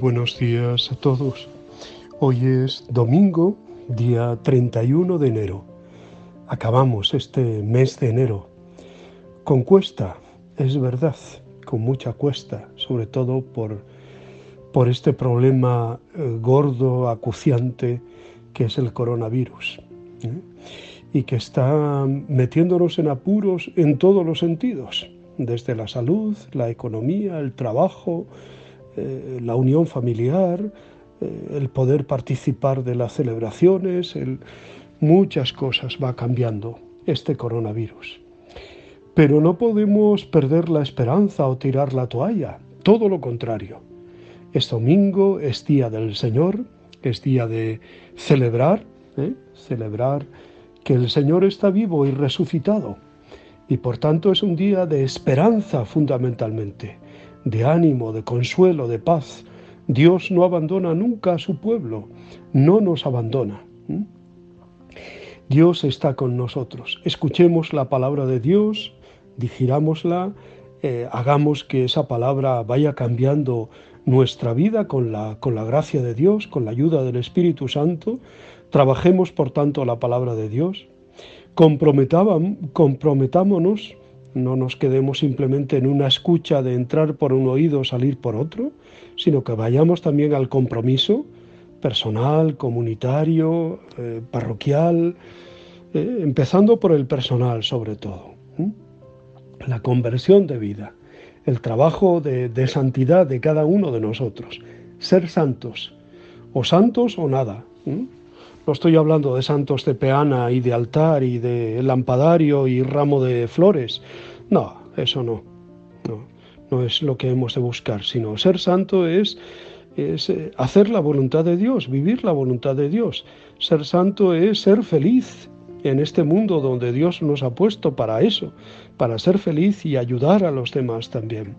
buenos días a todos. Hoy es domingo, día 31 de enero. Acabamos este mes de enero. Con cuesta, es verdad, con mucha cuesta, sobre todo por este problema gordo, acuciante, que es el coronavirus, ¿eh? Y que está metiéndonos en apuros en todos los sentidos, desde la salud, la economía, el trabajo, la unión familiar, el poder participar de las celebraciones, muchas cosas va cambiando este coronavirus. Pero no podemos perder la esperanza o tirar la toalla, todo lo contrario. Es domingo, es día del Señor, es día de celebrar, celebrar que el Señor está vivo y resucitado. Y por tanto es un día de esperanza fundamentalmente, de ánimo, de consuelo, de paz. Dios no abandona nunca a su pueblo, no nos abandona. Dios está con nosotros. Escuchemos la palabra de Dios, digirámosla, hagamos que esa palabra vaya cambiando nuestra vida con la gracia de Dios, con la ayuda del Espíritu Santo. Trabajemos, por tanto, la palabra de Dios. Comprometámonos, no nos quedemos simplemente en una escucha de entrar por un oído, salir por otro, sino que vayamos también al compromiso personal, comunitario, parroquial, empezando por el personal sobre todo. La conversión de vida, el trabajo de santidad de cada uno de nosotros, ser santos o nada. No estoy hablando de santos de peana y de altar y de lampadario y ramo de flores. No, eso no. No es lo que hemos de buscar, sino ser santo es hacer la voluntad de Dios, vivir la voluntad de Dios. Ser santo es ser feliz en este mundo donde Dios nos ha puesto para eso, para ser feliz y ayudar a los demás también.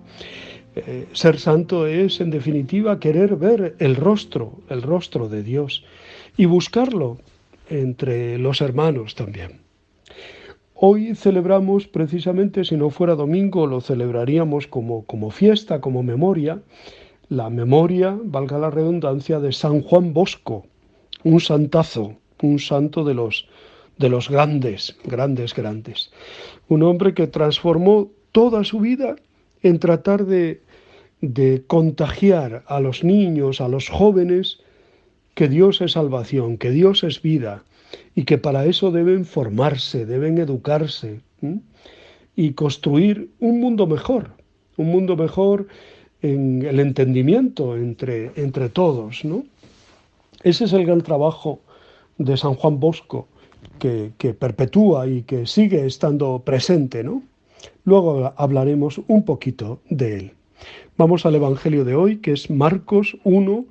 Ser santo es, en definitiva, querer ver el rostro de Dios y buscarlo entre los hermanos también. Hoy celebramos precisamente, si no fuera domingo, lo celebraríamos como fiesta, como memoria, la memoria, valga la redundancia, de San Juan Bosco, un santazo, un santo de los grandes. Un hombre que transformó toda su vida en tratar de contagiar a los niños, a los jóvenes, que Dios es salvación, que Dios es vida y que para eso deben formarse, deben educarse y construir un mundo mejor en el entendimiento entre todos, ¿no? Ese es el gran trabajo de San Juan Bosco, que perpetúa y que sigue estando presente, ¿no? Luego hablaremos un poquito de él. Vamos al Evangelio de hoy, que es Marcos 1,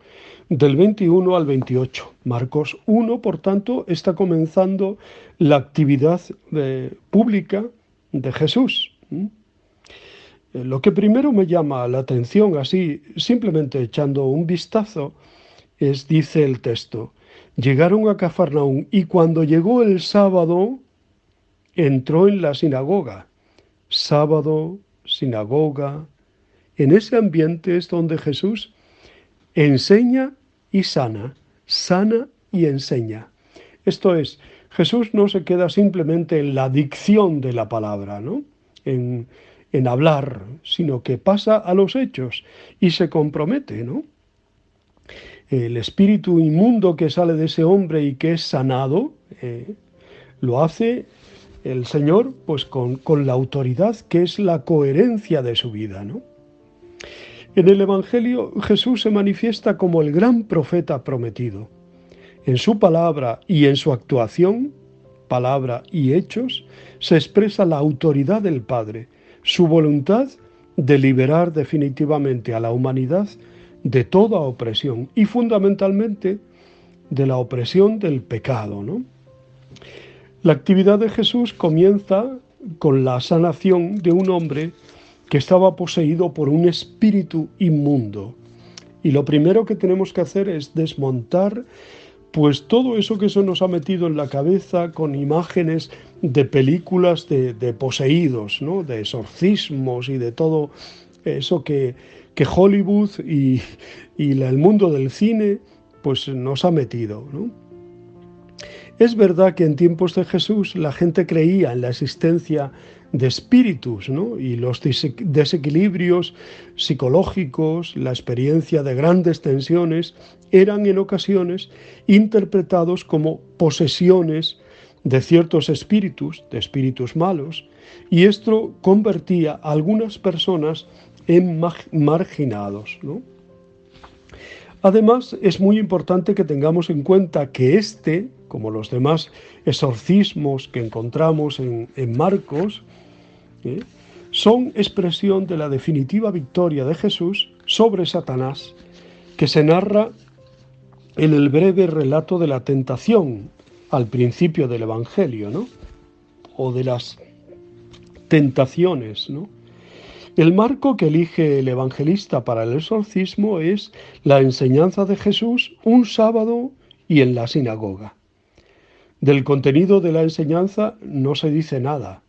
del 21 al 28. Marcos 1, por tanto, está comenzando la actividad pública de Jesús. Lo que primero me llama la atención, así, simplemente echando un vistazo, dice el texto, llegaron a Cafarnaúm y cuando llegó el sábado, entró en la sinagoga. Sábado, sinagoga. En ese ambiente es donde Jesús enseña y sana y enseña. Esto es, Jesús no se queda simplemente en la dicción de la palabra, ¿no? En hablar, sino que pasa a los hechos y se compromete, ¿no? El espíritu inmundo que sale de ese hombre y que es sanado, lo hace el Señor pues con la autoridad que es la coherencia de su vida, ¿no? En el Evangelio Jesús se manifiesta como el gran profeta prometido. En su palabra y en su actuación, palabra y hechos, se expresa la autoridad del Padre, su voluntad de liberar definitivamente a la humanidad de toda opresión y fundamentalmente de la opresión del pecado, ¿no? La actividad de Jesús comienza con la sanación de un hombre que estaba poseído por un espíritu inmundo. Y lo primero que tenemos que hacer es desmontar pues todo eso que se nos ha metido en la cabeza con imágenes de películas de poseídos, ¿no? De exorcismos y de todo Eso que Hollywood y el mundo del cine pues nos ha metido, ¿no? Es verdad que en tiempos de Jesús la gente creía en la existencia de espíritus, ¿no? Y los desequilibrios psicológicos, la experiencia de grandes tensiones, eran en ocasiones interpretados como posesiones de ciertos espíritus, de espíritus malos, y esto convertía a algunas personas en marginados, ¿no? Además, es muy importante que tengamos en cuenta que como los demás exorcismos que encontramos en Marcos, ¿eh? son expresión de la definitiva victoria de Jesús sobre Satanás, que se narra en el breve relato de la tentación al principio del Evangelio, ¿no? O de las tentaciones, ¿no? El marco que elige el evangelista para el exorcismo es la enseñanza de Jesús un sábado y en la sinagoga. Del contenido de la enseñanza no se dice nada.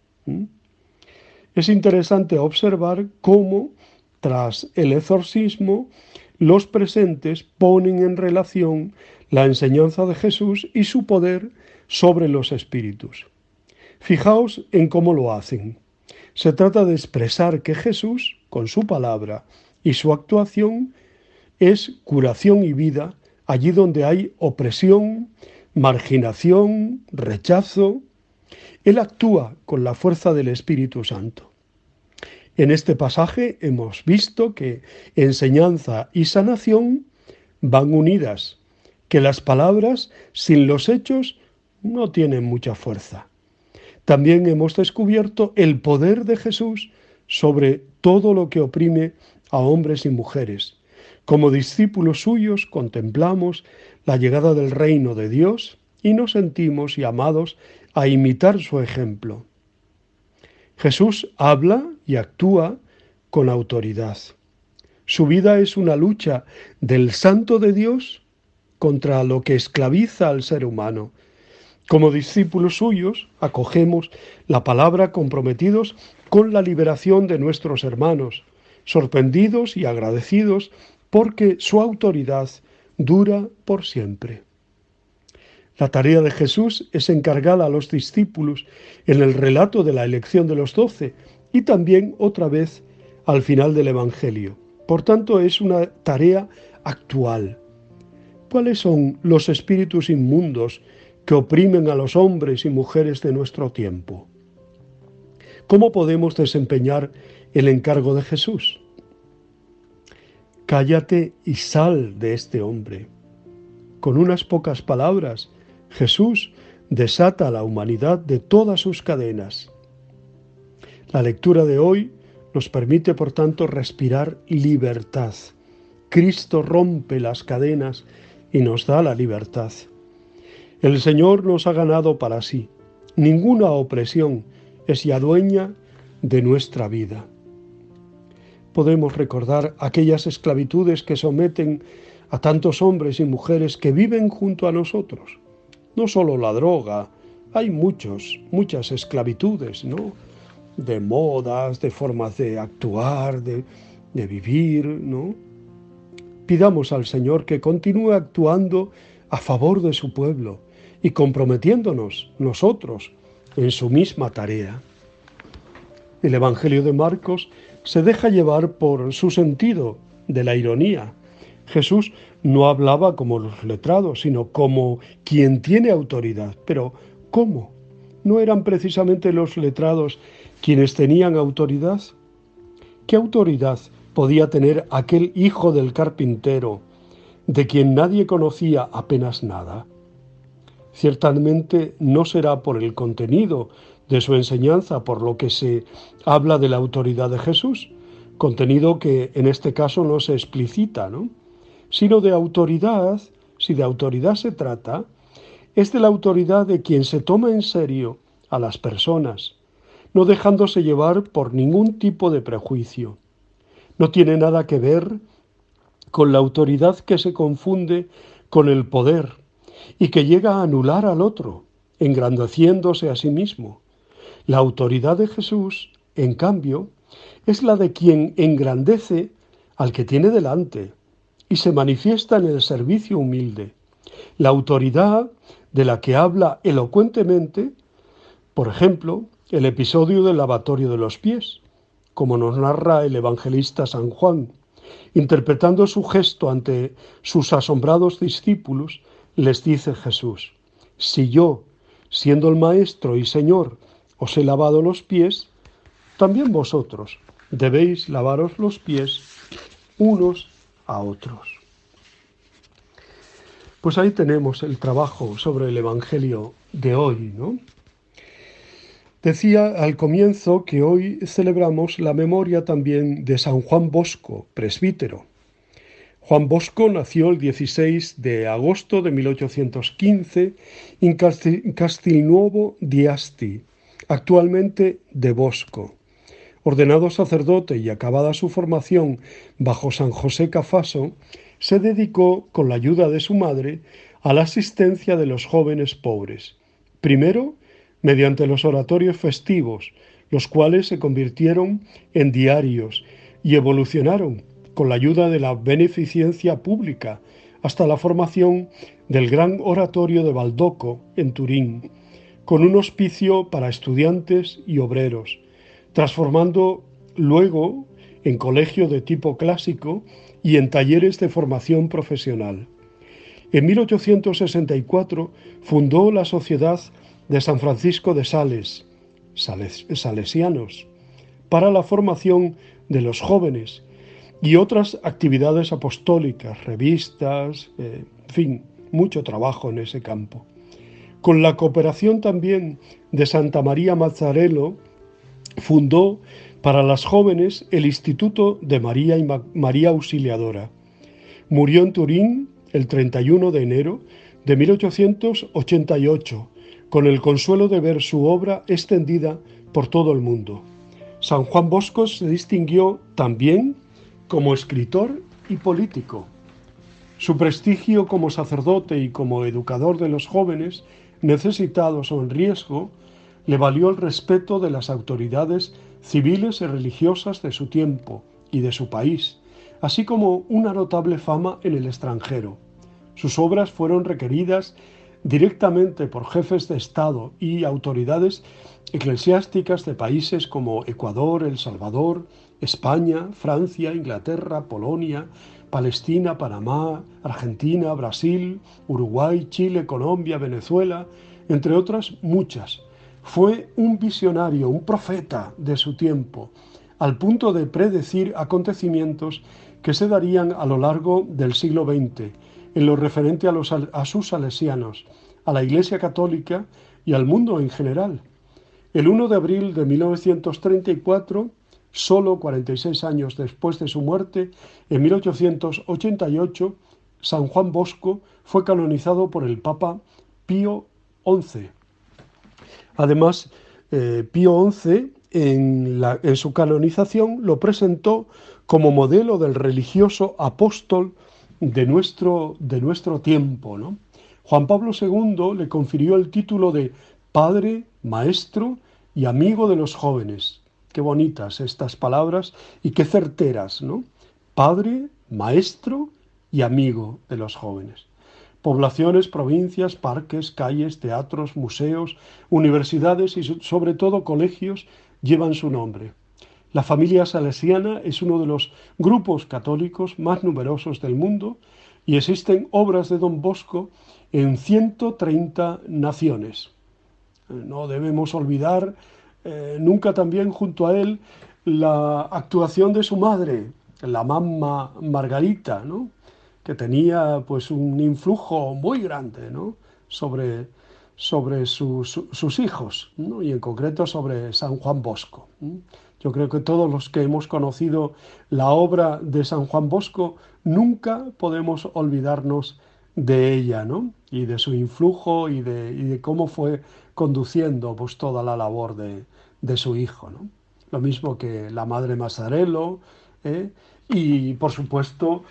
Es interesante observar cómo, tras el exorcismo, los presentes ponen en relación la enseñanza de Jesús y su poder sobre los espíritus. Fijaos en cómo lo hacen. Se trata de expresar que Jesús, con su palabra y su actuación, es curación y vida allí donde hay opresión, marginación, rechazo. Él actúa con la fuerza del Espíritu Santo. En este pasaje hemos visto que enseñanza y sanación van unidas, que las palabras sin los hechos no tienen mucha fuerza. También hemos descubierto el poder de Jesús sobre todo lo que oprime a hombres y mujeres. Como discípulos suyos contemplamos la llegada del reino de Dios y nos sentimos llamados a imitar su ejemplo. Jesús habla y actúa con autoridad. Su vida es una lucha del Santo de Dios contra lo que esclaviza al ser humano. Como discípulos suyos, acogemos la palabra comprometidos con la liberación de nuestros hermanos, sorprendidos y agradecidos porque su autoridad dura por siempre. La tarea de Jesús es encargada a los discípulos en el relato de la elección de los 12 y también otra vez al final del Evangelio. Por tanto, es una tarea actual. ¿Cuáles son los espíritus inmundos que oprimen a los hombres y mujeres de nuestro tiempo? ¿Cómo podemos desempeñar el encargo de Jesús? Cállate y sal de este hombre. Con unas pocas palabras, Jesús desata a la humanidad de todas sus cadenas. La lectura de hoy nos permite, por tanto, respirar libertad. Cristo rompe las cadenas y nos da la libertad. El Señor nos ha ganado para sí. Ninguna opresión es ya dueña de nuestra vida. Podemos recordar aquellas esclavitudes que someten a tantos hombres y mujeres que viven junto a nosotros. No solo la droga, hay muchas esclavitudes, ¿no? De modas, de formas de actuar, de vivir, ¿no? Pidamos al Señor que continúe actuando a favor de su pueblo y comprometiéndonos nosotros en su misma tarea. El Evangelio de Marcos se deja llevar por su sentido de la ironía. Jesús no hablaba como los letrados, sino como quien tiene autoridad. Pero, ¿cómo? ¿No eran precisamente los letrados quienes tenían autoridad? ¿Qué autoridad podía tener aquel hijo del carpintero, de quien nadie conocía apenas nada? Ciertamente no será por el contenido de su enseñanza por lo que se habla de la autoridad de Jesús, contenido que en este caso no se explicita, ¿no? Sino de autoridad, si de autoridad se trata, es de la autoridad de quien se toma en serio a las personas, no dejándose llevar por ningún tipo de prejuicio. No tiene nada que ver con la autoridad que se confunde con el poder y que llega a anular al otro, engrandeciéndose a sí mismo. La autoridad de Jesús, en cambio, Es la de quien engrandece al que tiene delante y se manifiesta en el servicio humilde. La autoridad de la que habla elocuentemente, por ejemplo, el episodio del lavatorio de los pies, como nos narra el evangelista San Juan. Interpretando su gesto ante sus asombrados discípulos, les dice Jesús: si yo, siendo el Maestro y Señor, os he lavado los pies, también vosotros debéis lavaros los pies unos a otros. Pues ahí tenemos el trabajo sobre el Evangelio de hoy, ¿no? Decía al comienzo que hoy celebramos la memoria también de San Juan Bosco, presbítero. Juan Bosco nació el 16 de agosto de 1815 en Castelnuovo di Asti, actualmente de Bosco. Ordenado sacerdote y acabada su formación bajo San José Cafaso, se dedicó, con la ayuda de su madre, a la asistencia de los jóvenes pobres. Primero, mediante los oratorios festivos, los cuales se convirtieron en diarios y evolucionaron con la ayuda de la beneficencia pública hasta la formación del gran oratorio de Baldocco en Turín, con un hospicio para estudiantes y obreros, transformando luego en colegio de tipo clásico y en talleres de formación profesional. En 1864 fundó la Sociedad de San Francisco de Sales, salesianos, para la formación de los jóvenes y otras actividades apostólicas, revistas, en fin, mucho trabajo en ese campo. Con la cooperación también de Santa María Mazzarello, fundó para las jóvenes el Instituto de María y María Auxiliadora. Murió en Turín el 31 de enero de 1888, con el consuelo de ver su obra extendida por todo el mundo. San Juan Bosco se distinguió también como escritor y político. Su prestigio como sacerdote y como educador de los jóvenes necesitados o en riesgo le valió el respeto de las autoridades civiles y religiosas de su tiempo y de su país, así como una notable fama en el extranjero. Sus obras fueron requeridas directamente por jefes de Estado y autoridades eclesiásticas de países como Ecuador, El Salvador, España, Francia, Inglaterra, Polonia, Palestina, Panamá, Argentina, Brasil, Uruguay, Chile, Colombia, Venezuela, entre otras muchas. Fue un visionario, un profeta de su tiempo, al punto de predecir acontecimientos que se darían a lo largo del siglo XX, en lo referente a sus salesianos, a la Iglesia Católica y al mundo en general. El 1 de abril de 1934, solo 46 años después de su muerte, en 1888, San Juan Bosco fue canonizado por el Papa Pío XI. Además, Pío XI en su canonización lo presentó como modelo del religioso apóstol de nuestro tiempo, ¿no? Juan Pablo II le confirió el título de Padre, Maestro y Amigo de los jóvenes. Qué bonitas estas palabras y qué certeras, ¿no? Padre, Maestro y Amigo de los jóvenes. Poblaciones, provincias, parques, calles, teatros, museos, universidades y sobre todo colegios llevan su nombre. La familia salesiana es uno de los grupos católicos más numerosos del mundo y existen obras de Don Bosco en 130 naciones. No debemos olvidar nunca también junto a él la actuación de su madre, la mamma Margarita, ¿no?, que tenía pues un influjo muy grande, ¿no?, sobre sus hijos, ¿no?, y en concreto sobre San Juan Bosco. Yo creo que todos los que hemos conocido la obra de San Juan Bosco nunca podemos olvidarnos de ella, ¿no?, y de su influjo y de cómo fue conduciendo pues toda la labor de su hijo, ¿no? Lo mismo que la madre Mazzarello, y por supuesto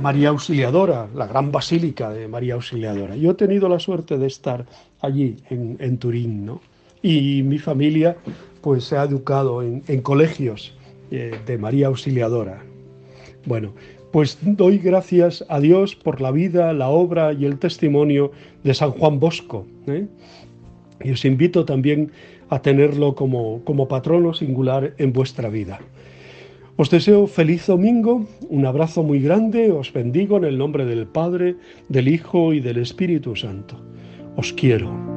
María Auxiliadora, la gran basílica de María Auxiliadora. Yo he tenido la suerte de estar allí en Turín, ¿no? Y mi familia pues se ha educado en colegios de María Auxiliadora. Bueno, pues doy gracias a Dios por la vida, la obra y el testimonio de San Juan Bosco, ¿eh? Y os invito también a tenerlo como patrono singular en vuestra vida. Os deseo feliz domingo, un abrazo muy grande, os bendigo en el nombre del Padre, del Hijo y del Espíritu Santo. Os quiero.